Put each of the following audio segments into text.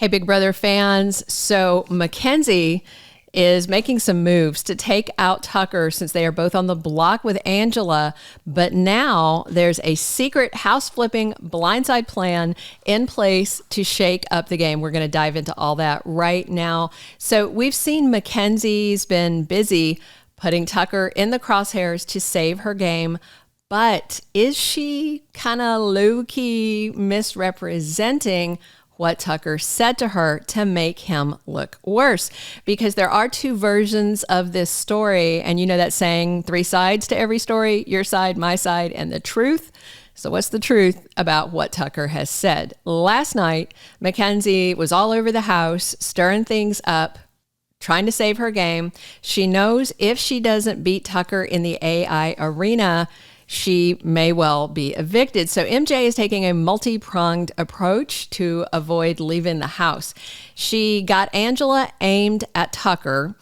Hey, Big Brother fans. So Makensy is making some moves to take out Tucker since they are both on the block with Angela. But now there's a secret house flipping blindside plan in place to shake up the game. We're going to dive into all that right now. So we've seen Makensy's been busy putting Tucker in the crosshairs to save her game. But is she kind of low-key misrepresenting what Tucker said to her to make him look worse? Because there are two versions of this story. And you know that saying, 3 sides to every story, your side, my side, and the truth. So what's the truth about what Tucker has said? Last night, Makensy was all over the house, stirring things up, trying to save her game. She knows if she doesn't beat Tucker in the AI arena, she may well be evicted. So MJ is taking a multi-pronged approach to avoid leaving the house. She got Angela aimed at Tucker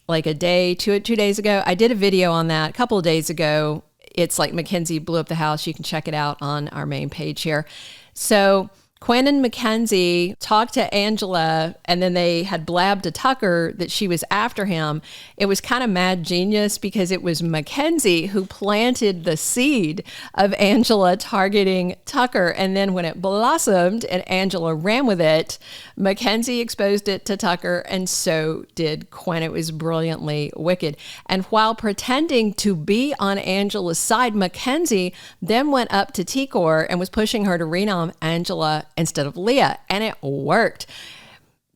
like two days ago. I did a video on that a couple of days ago. It's like Makensy blew up the house. You can check it out on our main page here. So Quinn and Makensy talked to Angela, and then they had blabbed to Tucker that she was after him. It was kind of mad genius because it was Makensy who planted the seed of Angela targeting Tucker. And then when it blossomed and Angela ran with it, Makensy exposed it to Tucker, and so did Quinn. It was brilliantly wicked. And while pretending to be on Angela's side, Makensy then went up to Tikor and was pushing her to renom Angela instead of Leah, and it worked.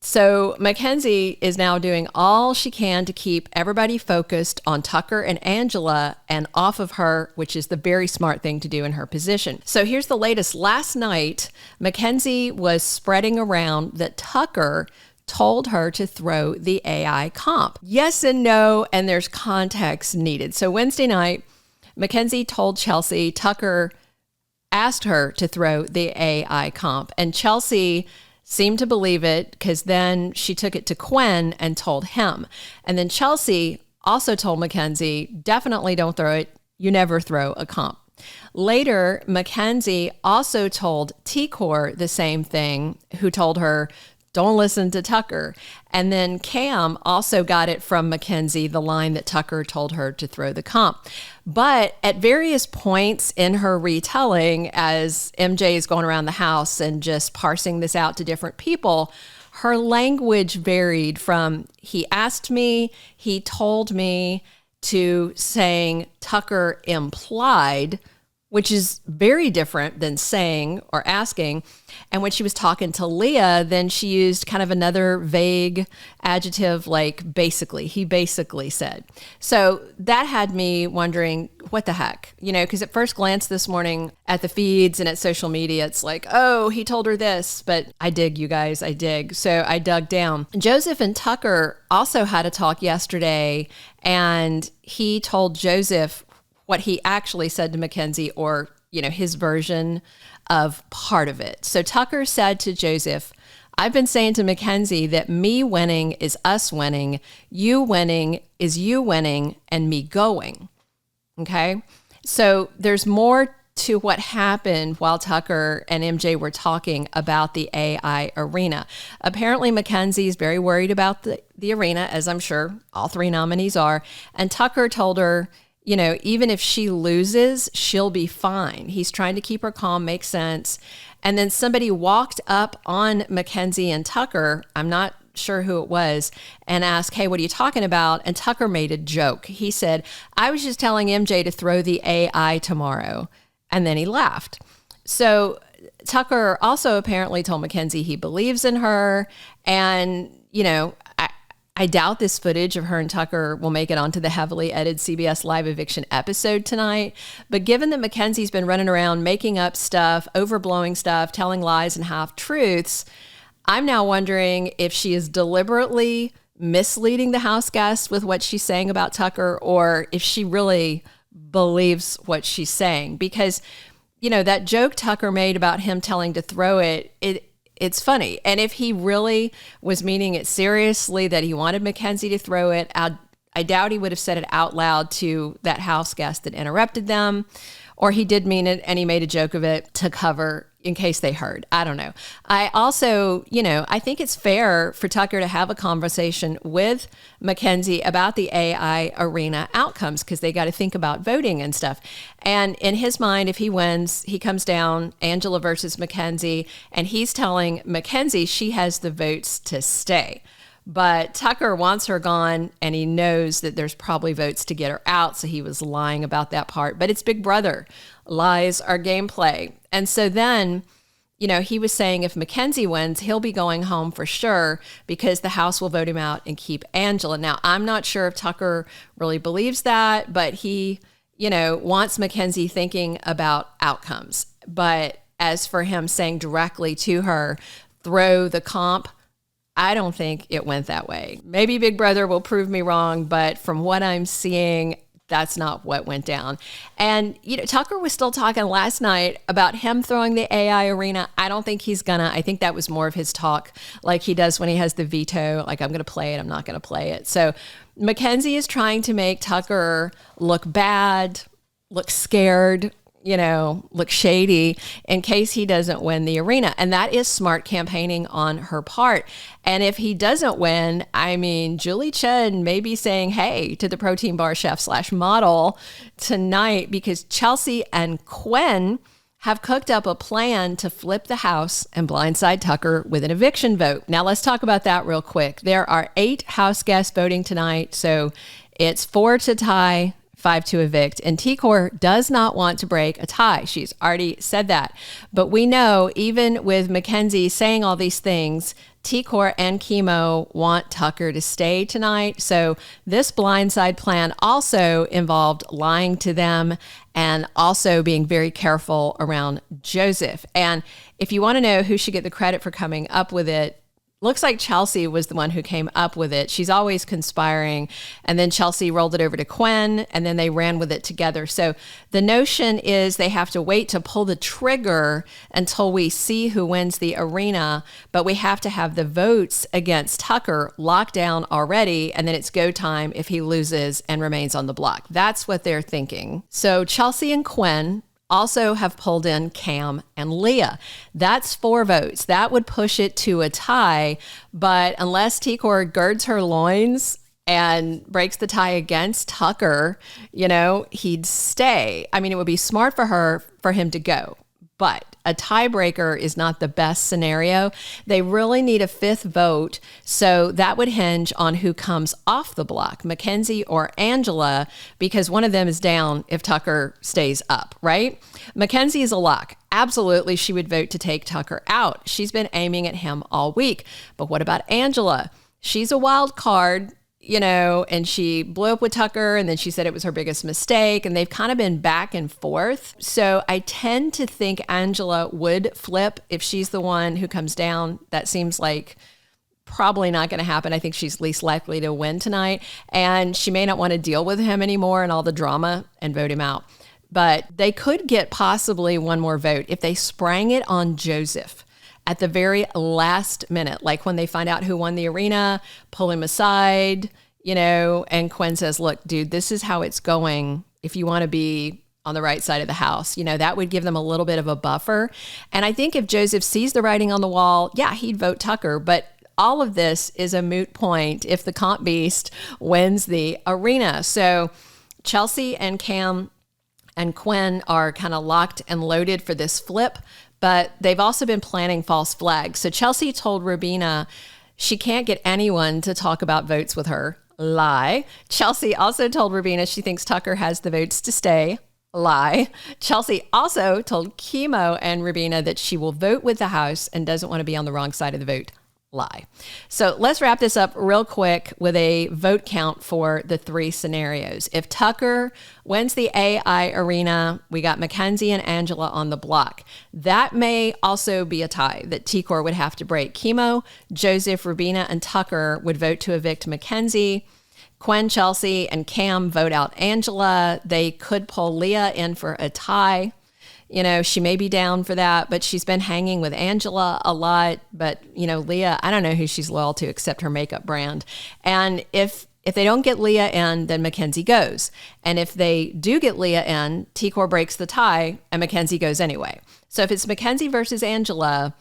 So Makensy is now doing all she can to keep everybody focused on Tucker and Angela and off of her, which is the very smart thing to do in her position. So here's the latest. Last night, Makensy was spreading around that Tucker told her to throw the AI comp. Yes and no, and there's context needed. So Wednesday night, Makensy told Chelsie Tucker asked her to throw the AI comp, and Chelsie seemed to believe it because then she took it to Quinn and told him. And then Chelsie also told Makensy, definitely don't throw it. You never throw a comp. Later, Makensy also told Tikor the same thing, who told her, don't listen to Tucker. And then Cam also got it from Makensy, the line that Tucker told her to throw the comp. But at various points in her retelling, as MJ is going around the house and just parsing this out to different people, her language varied from he asked me, he told me, to saying Tucker implied, which is very different than saying or asking. And when she was talking to Leah, then she used kind of another vague adjective like basically. He basically said. So that had me wondering, what the heck? You know, because at first glance this morning at the feeds and at social media, it's like, oh, he told her this. But I dig, you guys, I dig. So I dug down. Joseph and Tucker also had a talk yesterday, and he told Joseph what he actually said to Makensy, or, you know, his version of part of it. So Tucker said to Joseph, I've been saying to Makensy that me winning is us winning, you winning is you winning, and me going. Okay? So there's more to what happened while Tucker and MJ were talking about the AI arena. Apparently, Makensy is very worried about the arena, as I'm sure all 3 nominees are. And Tucker told her, you know, even if she loses, she'll be fine. He's trying to keep her calm, make sense. And then somebody walked up on Makensy and Tucker, I'm not sure who it was, and asked, hey, what are you talking about? And Tucker made a joke. He said, I was just telling MJ to throw the AI tomorrow. And then he laughed. So Tucker also apparently told Makensy he believes in her. And, you know, I doubt this footage of her and Tucker will make it onto the heavily edited CBS Live Eviction episode tonight. But given that Makensy's been running around making up stuff, overblowing stuff, telling lies and half-truths, I'm now wondering if she is deliberately misleading the house guests with what she's saying about Tucker, or if she really believes what she's saying. Because, you know, that joke Tucker made about him telling to throw it's funny. And if he really was meaning it seriously, that he wanted Makensy to throw it, I doubt he would have said it out loud to that house guest that interrupted them. or he did mean it and he made a joke of it to cover in case they heard. I don't know. I also, I think it's fair for Tucker to have a conversation with Makensy about the AI arena outcomes, because they got to think about voting and stuff. And in his mind, if he wins, he comes down, Angela versus Makensy, and he's telling Makensy she has the votes to stay. But Tucker wants her gone, and he knows that there's probably votes to get her out, so he was lying about that part. But it's Big Brother. Lies are gameplay. And so then, he was saying if Makensy wins, he'll be going home for sure, because the House will vote him out and keep Angela. Now, I'm not sure if Tucker really believes that, but he, wants Makensy thinking about outcomes. But as for him saying directly to her, throw the comp, I don't think it went that way. Maybe Big Brother will prove me wrong, but from what I'm seeing, that's not what went down. And, Tucker was still talking last night about him throwing the AI arena. I don't think he's gonna. I think that was more of his talk, like he does when he has the veto, like, I'm going to play it, I'm not going to play it. So Makensy is trying to make Tucker look bad, look scared, look shady in case he doesn't win the arena. And that is smart campaigning on her part. And if he doesn't win, Julie Chen may be saying, hey, to the protein bar chef / model tonight, because Chelsie and Quinn have cooked up a plan to flip the house and blindside Tucker with an eviction vote. Now let's talk about that real quick. There are 8 house guests voting tonight. So it's 4 to tie, 5 to evict. And T-Core does not want to break a tie. She's already said that. But we know, even with Makensy saying all these things, T-Core and Chemo want Tucker to stay tonight. So this blindside plan also involved lying to them and also being very careful around Joseph. And if you want to know who should get the credit for coming up with it, looks like Chelsie was the one who came up with it. She's always conspiring. And then Chelsie rolled it over to Quinn, and then they ran with it together. So the notion is they have to wait to pull the trigger until we see who wins the arena, but we have to have the votes against Tucker locked down already, and then it's go time if he loses and remains on the block. That's what they're thinking. So Chelsie and Quinn also have pulled in Cam and Leah. That's 4 votes. That would push it to a tie, but unless T-Core girds her loins and breaks the tie against Tucker, he'd stay. It would be smart for him to go, but a tiebreaker is not the best scenario. They really need a 5th vote, so that would hinge on who comes off the block, Makensy or Angela, because one of them is down if Tucker stays up, right? Makensy is a lock. Absolutely, she would vote to take Tucker out. She's been aiming at him all week. But what about Angela? She's a wild card, and she blew up with Tucker, and then she said it was her biggest mistake, and they've kind of been back and forth. So I tend to think Angela would flip if she's the one who comes down. That seems like probably not going to happen. I think she's least likely to win tonight, and she may not want to deal with him anymore and all the drama and vote him out. But they could get possibly one more vote if they sprang it on Joseph at the very last minute, like when they find out who won the arena, pull him aside, and Quinn says, look, dude, this is how it's going. If you want to be on the right side of the house, that would give them a little bit of a buffer. And I think if Joseph sees the writing on the wall, yeah, he'd vote Tucker. But all of this is a moot point if the comp beast wins the arena. So Chelsie and Cam and Quinn are kind of locked and loaded for this flip, but they've also been planning false flags. So Chelsie told Rubina she can't get anyone to talk about votes with her. Lie. Chelsie also told Rubina she thinks Tucker has the votes to stay. Lie. Chelsie also told Chemo and Rubina that she will vote with the House and doesn't want to be on the wrong side of the vote. Lie. So let's wrap this up real quick with a vote count for the 3 scenarios. If Tucker wins the AI arena, we got Makensy and Angela on the block. That may also be a tie that T-Core would have to break. Chemo, Joseph, Rubina, and Tucker would vote to evict Makensy. Quinn, Chelsie, and Cam vote out Angela. They could pull Leah in for a tie. She may be down for that, but she's been hanging with Angela a lot. But, Leah, I don't know who she's loyal to except her makeup brand. And if If they don't get Leah in, then Makensy goes. And if they do get Leah in, T-Core breaks the tie and Makensy goes anyway. So if it's Makensy versus Angela,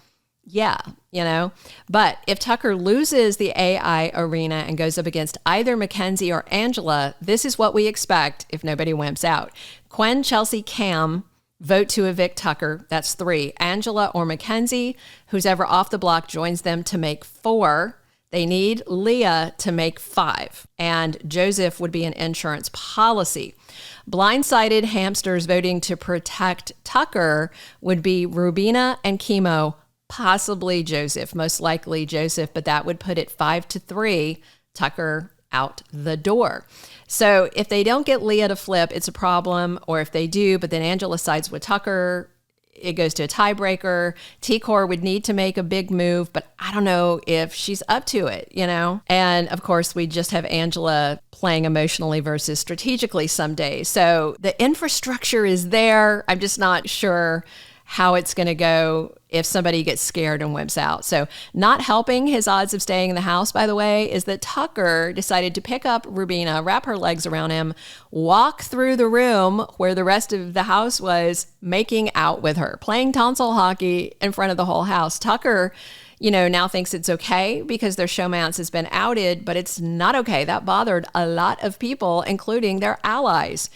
yeah, But if Tucker loses the AI arena and goes up against either Makensy or Angela, this is what we expect if nobody wimps out. Quinn, Chelsie, Cam vote to evict Tucker. That's 3. Angela or Makensy, who's ever off the block, joins them to make 4. They need Leah to make 5. And Joseph would be an insurance policy. Blindsided hamsters voting to protect Tucker would be Rubina and Chemo, possibly Joseph, most likely Joseph, but that would put it 5-3, Tucker out the door. So if they don't get Leah to flip, it's a problem. Or if they do, but then Angela sides with Tucker, it goes to a tiebreaker. T-Core would need to make a big move, but I don't know if she's up to it, And of course, we just have Angela playing emotionally versus strategically some days. So the infrastructure is there. I'm just not sure how it's going to go if somebody gets scared and wimps out. So not helping his odds of staying in the house, by the way, is that Tucker decided to pick up Rubina, wrap her legs around him, walk through the room where the rest of the house was, making out with her, playing tonsil hockey in front of the whole house. Tucker, now thinks it's okay because their showmance has been outed, but it's not okay. That bothered a lot of people, including their allies.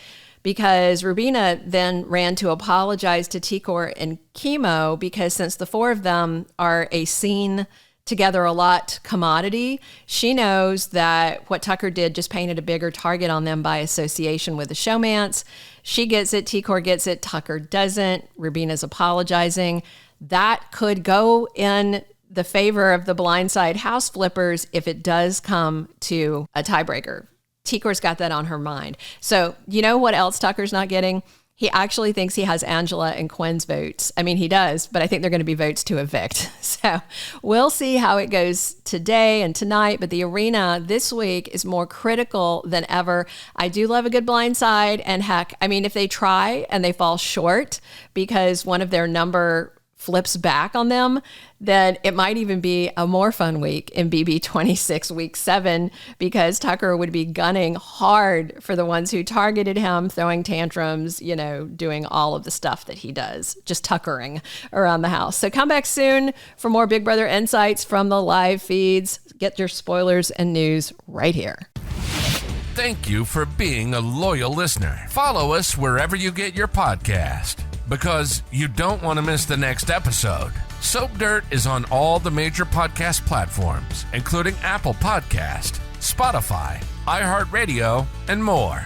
Because Rubina then ran to apologize to T-Core and Chemo because since the 4 of them are a seen together a lot commodity, she knows that what Tucker did just painted a bigger target on them by association with the showmance. She gets it, T-Core gets it, Tucker doesn't. Rubina's apologizing. That could go in the favor of the Blindside house flippers if it does come to a tiebreaker. T-Core's got that on her mind. So you know what else Tucker's not getting? He actually thinks he has Angela and Quinn's votes. I mean, he does, but I think they're going to be votes to evict. So we'll see how it goes today and tonight. But the arena this week is more critical than ever. I do love a good blindside. And heck, I mean, if they try and they fall short because one of their number flips back on them, then it might even be a more fun week in BB26 week 7 because Tucker would be gunning hard for the ones who targeted him, throwing tantrums, doing all of the stuff that he does, just tuckering around the house. So come back soon for more Big Brother insights from the live feeds. Get your spoilers and news right here. Thank you for being a loyal listener. Follow us wherever you get your podcast, because you don't want to miss the next episode. Soap Dirt is on all the major podcast platforms, including Apple Podcast, Spotify, iHeartRadio, and more.